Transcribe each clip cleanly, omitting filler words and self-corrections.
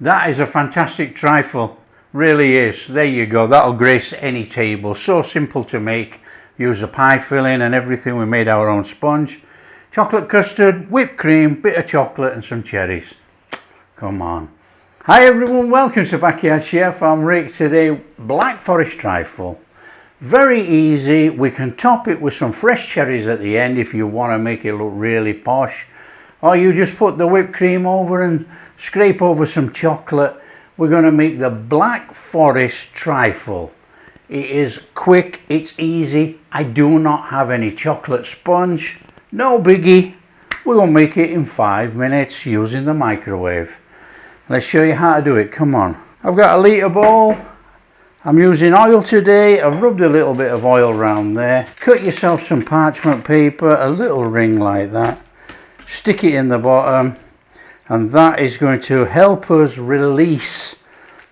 That is a fantastic trifle, really is. There you go, that'll grace any table. So simple to make. Use a pie filling and everything. We made our own sponge. Chocolate custard, whipped cream, bit of chocolate and some cherries. Come on. Hi everyone, welcome to Backyard Chef. I'm Rick. Today, Black Forest Trifle. Very easy. We can top it with some fresh cherries at the end if you want to make it look really posh. Or you just put the whipped cream over and scrape over some chocolate. We're going to make the Black Forest Trifle. It is quick, it's easy. I do not have any chocolate sponge. No biggie. We're going to make it in 5 minutes using the microwave. Let's show you how to do it. Come on. I've got a litre bowl. I'm using oil today. I've rubbed a little bit of oil around there. Cut yourself some parchment paper, a little ring like that. Stick it in the bottom, and that is going to help us release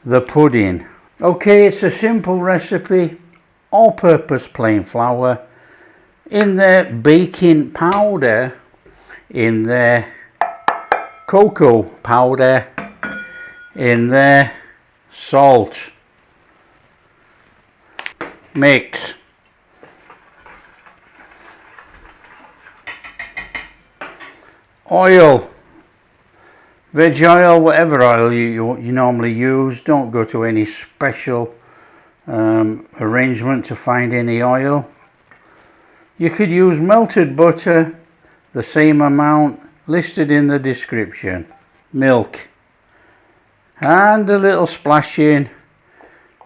the pudding. Okay, it's a simple recipe. All-purpose plain flour. In there, baking powder. In there, cocoa powder. In there, salt. Mix. Oil, veg oil, whatever oil you normally use. Don't go to any special arrangement to find any oil. You could use melted butter, the same amount listed in the description. Milk and a little splashing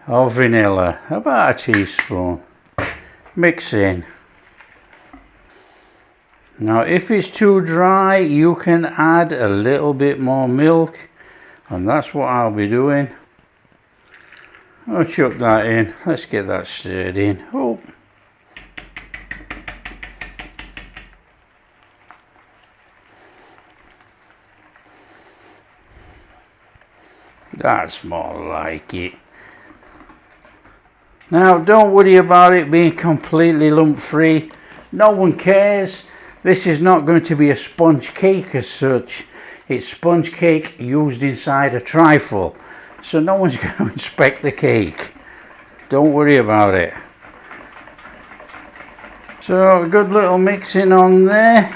of vanilla, about a teaspoon. Mix in. Now if it's too dry, you can add a little bit more milk, and that's what I'll be doing. I'll chuck that in. Let's get that stirred in. Oh, that's more like it. Now don't worry about it being completely lump free. No one cares. This is not going to be a sponge cake as such. It's sponge cake used inside a trifle. So no one's going to inspect the cake. Don't worry about it. So a good little mixing on there.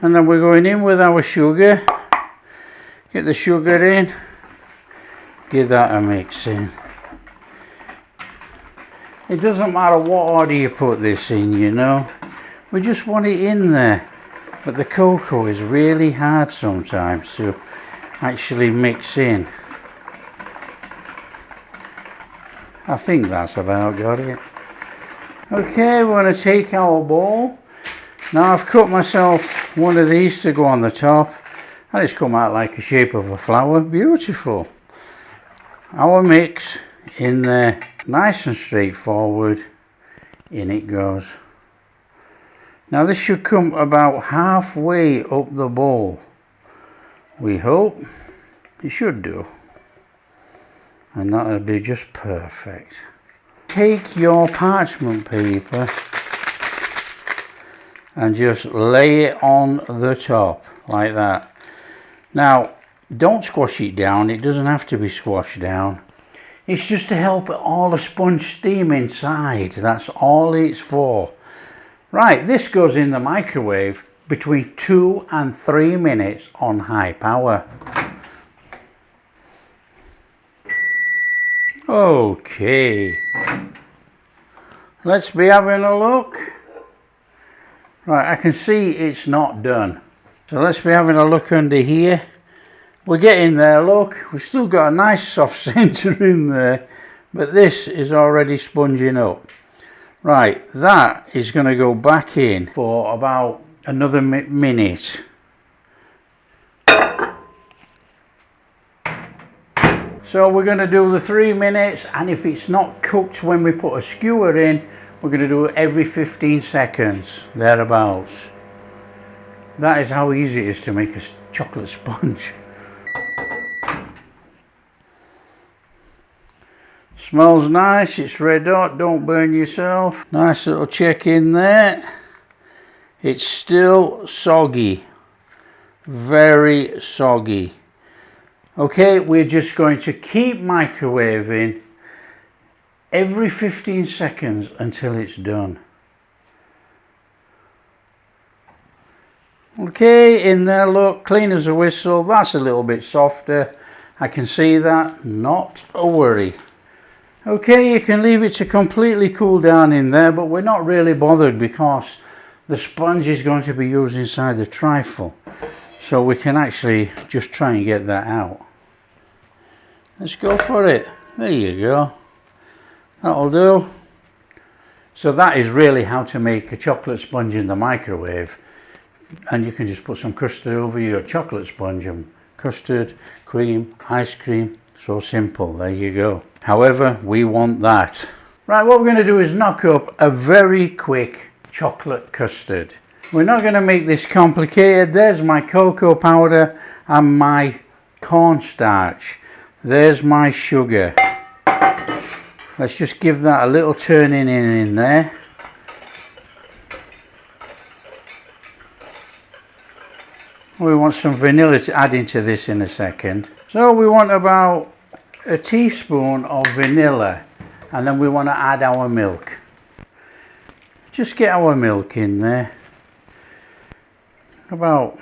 And then we're going in with our sugar. Get the sugar in. Give that a mix in. It doesn't matter what order you put this in, you know. We just want it in there, but the cocoa is really hard sometimes to actually mix in. I think that's about got it. Okay, we're going to take our bowl. Now I've cut myself one of these to go on the top, and it's come out like the shape of a flower. Beautiful. Our mix in there, nice and straightforward. In it goes. Now this should come about halfway up the bowl. We hope. It should do. And that'll be just perfect. Take your parchment paper and just lay it on the top like that. Now don't squash it down. It doesn't have to be squashed down. It's just to help all the sponge steam inside. That's all it's for. Right, this goes in the microwave between 2 and 3 minutes on high power. Okay, let's be having a look. Right, I can see it's not done. So let's be having a look under here. We're getting there, look. We've still got a nice soft centre in there, but this is already sponging up. Right, that is going to go back in for about another minute. So we're going to do the 3 minutes, and if it's not cooked when we put a skewer in, we're going to do it every 15 seconds, thereabouts. That is how easy it is to make a chocolate sponge. Smells nice, it's red hot, don't burn yourself. Nice little check in there. It's still soggy, very soggy. Okay, we're just going to keep microwaving every 15 seconds until it's done. Okay, in there, look, clean as a whistle. That's a little bit softer. I can see that, not a worry. Okay, you can leave it to completely cool down in there, but we're not really bothered because the sponge is going to be used inside the trifle. So we can actually just try and get that out. Let's go for it. There you go. That'll do. So that is really how to make a chocolate sponge in the microwave. And you can just put some custard over your chocolate sponge and custard, cream, ice cream. So simple. There you go. However, we want that. Right, what we're going to do is knock up a very quick chocolate custard. We're not going to make this complicated. There's my cocoa powder and my cornstarch. There's my sugar. Let's just give that a little turning in there. We want some vanilla to add into this in a second. So we want about a teaspoon of vanilla, and then we want to add our milk. Just get our milk in there. About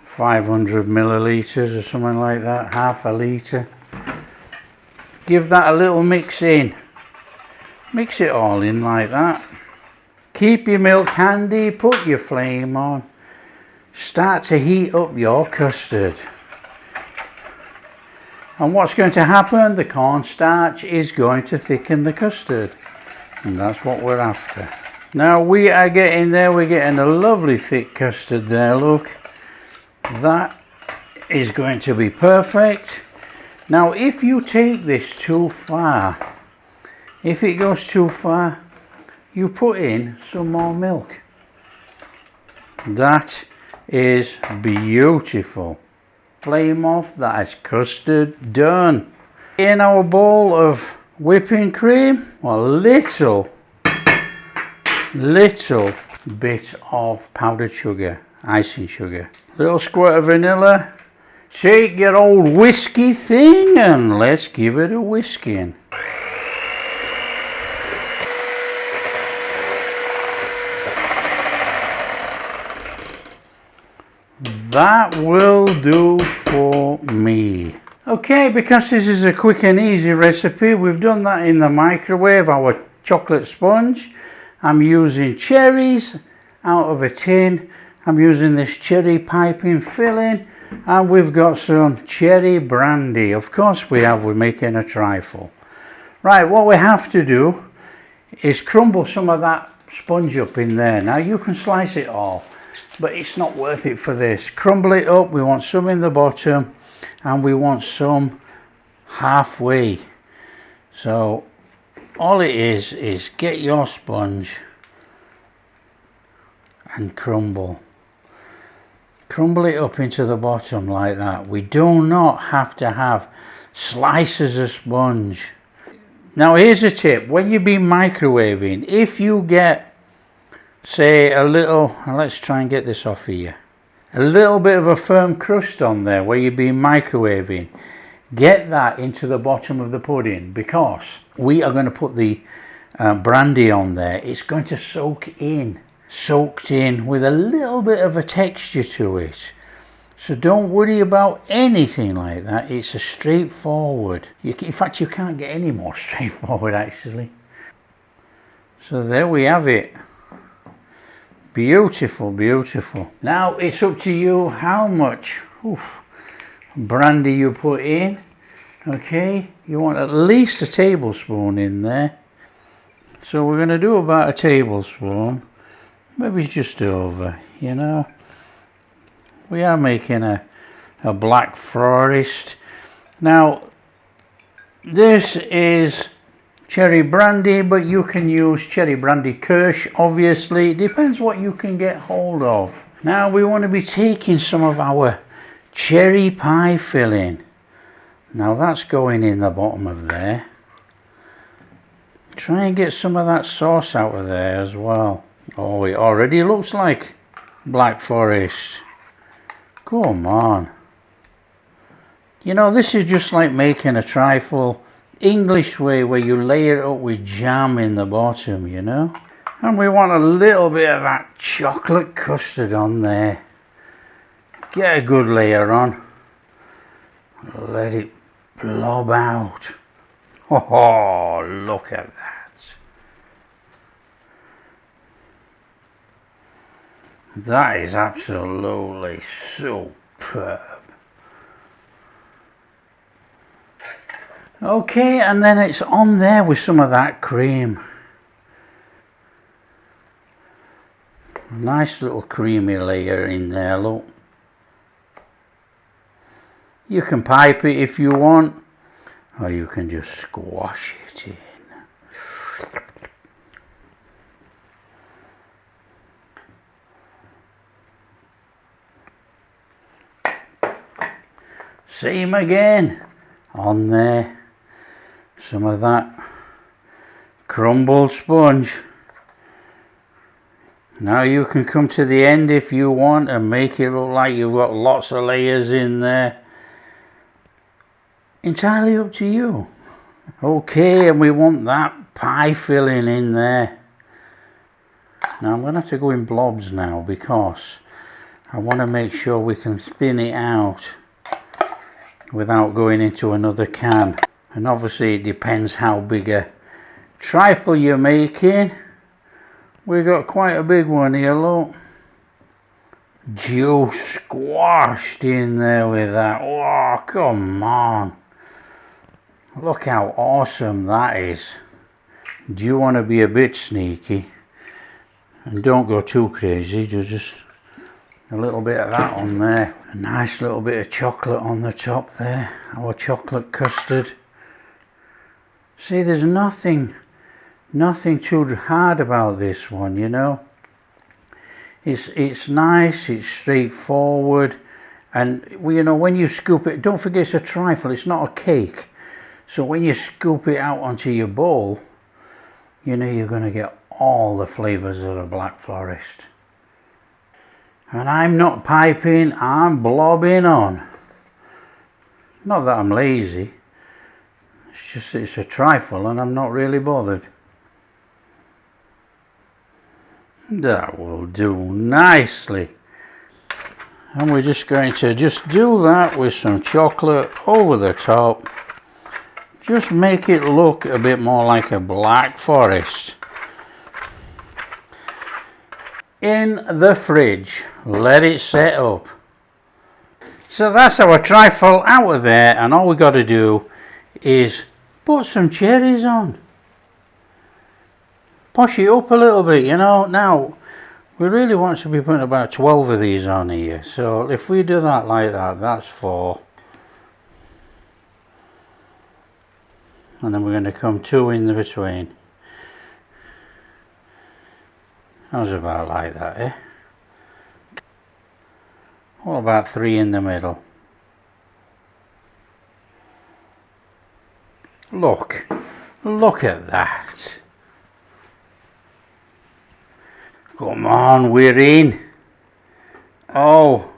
500 milliliters or something like that, half a litre. Give that a little mix in. Mix it all in like that. Keep your milk handy, put your flame on. Start to heat up your custard. And what's going to happen? The cornstarch is going to thicken the custard. And that's what we're after. Now we are getting there, we're getting a lovely thick custard there, look. That is going to be perfect. Now if you take this too far, if it goes too far, you put in some more milk. That is beautiful. Flame off, that is custard done. In our bowl of whipping cream, a little bit of powdered sugar, icing sugar, little squirt of vanilla. Take your old whiskey thing and let's give it a whisking. That will do for me. Okay, because this is a quick and easy recipe, we've done that in the microwave, our chocolate sponge. I'm using cherries out of a tin. I'm using this cherry piping filling, and we've got some cherry brandy. Of course we have, we're making a trifle. Right, what we have to do is crumble some of that sponge up in there. Now you can slice it all, but it's not worth it for this. Crumble it up, we want some in the bottom and we want some halfway. So all it is get your sponge and crumble it up into the bottom like that. We do not have to have slices of sponge. Now here's a tip, when you be microwaving, if you get, say, a little, let's try and get this off here, a little bit of a firm crust on there where you've been microwaving, get that into the bottom of the pudding, because we are going to put the brandy on there. It's going to soaked in with a little bit of a texture to it. So don't worry about anything like that. It's a straightforward. In fact, you can't get any more straightforward actually. So there we have it. Beautiful, beautiful. Now it's up to you how much brandy you put in. Okay, you want at least a tablespoon in there. So we're going to do about a tablespoon. Maybe just over, you know. We are making a Black Forest. Now this is cherry brandy, but you can use cherry brandy kirsch, obviously. It depends what you can get hold of. Now we want to be taking some of our cherry pie filling. Now that's going in the bottom of there. Try and get some of that sauce out of there as well. Oh, it already looks like Black Forest. Come on. You know, this is just like making a trifle English way, where you layer it up with jam in the bottom, you know. And we want a little bit of that chocolate custard on there. Get a good layer on. Let it blob out. Oh, look at that. That is absolutely superb. Okay, and then it's on there with some of that cream. Nice little creamy layer in there, look. You can pipe it if you want, or you can just squash it in. Same again, on there, some of that crumbled sponge. Now you can come to the end if you want and make it look like you've got lots of layers in there. Entirely up to you. Okay, and we want that pie filling in there. Now I'm going to have to go in blobs now, because I want to make sure we can thin it out without going into another can. And obviously it depends how big a trifle you're making. We've got quite a big one here, look. Juice squashed in there with that. Oh, come on. Look how awesome that is. Do you want to be a bit sneaky? And don't go too crazy, just a little bit of that on there. A nice little bit of chocolate on the top there. Our chocolate custard. See, there's nothing too hard about this one, you know. It's nice, it's straightforward, and you know, when you scoop it, don't forget it's a trifle, it's not a cake. So when you scoop it out onto your bowl, you know you're going to get all the flavours of the Black Forest. And I'm not piping, I'm blobbing on. Not that I'm lazy, it's just it's a trifle and I'm not really bothered. That will do nicely. And we're just going to do that with some chocolate over the top. Just make it look a bit more like a Black Forest. In the fridge, let it set up. So that's our trifle out of there, and all we got to do is put some cherries on. Posh it up a little bit, you know. Now, we really want to be putting about 12 of these on here. So if we do that like that, that's 4. And then we're going to come 2 in the between. How's about like that, eh? What about 3 in the middle? Look at that. Come on, we're in. Oh,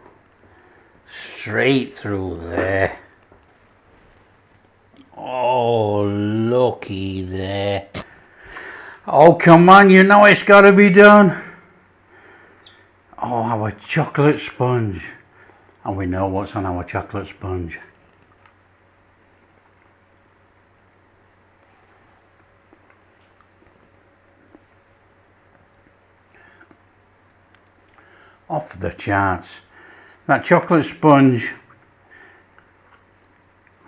straight through there. Oh, looky there. Oh, come on, you know it's got to be done. Oh, our chocolate sponge. And we know what's on our chocolate sponge. Off the charts. That chocolate sponge,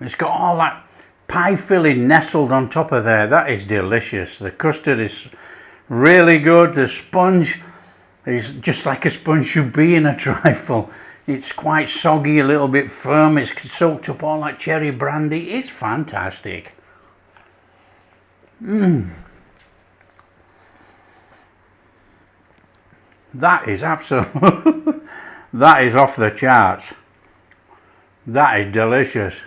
it's got all that pie filling nestled on top of there. That is delicious. The custard is really good. The sponge is just like a sponge should be in a trifle. It's quite soggy, a little bit firm. It's soaked up all that cherry brandy. It's fantastic. That is absolute. That is off the charts. That is delicious.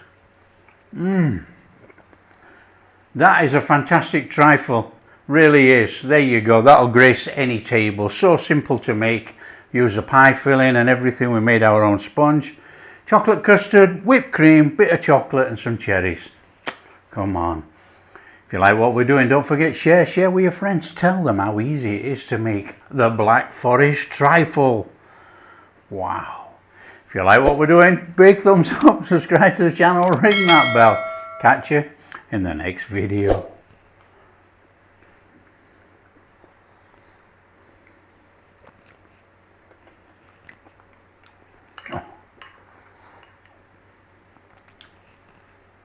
That is a fantastic trifle. Really is. There you go. That'll grace any table. So simple to make. Use a pie filling and everything. We made our own sponge. Chocolate custard, whipped cream, bit of chocolate and some cherries. Come on. If you like what we're doing, don't forget share with your friends. Tell them how easy it is to make the Black Forest Trifle. Wow. If you like what we're doing, big thumbs up, subscribe to the channel, ring that bell. Catch you in the next video.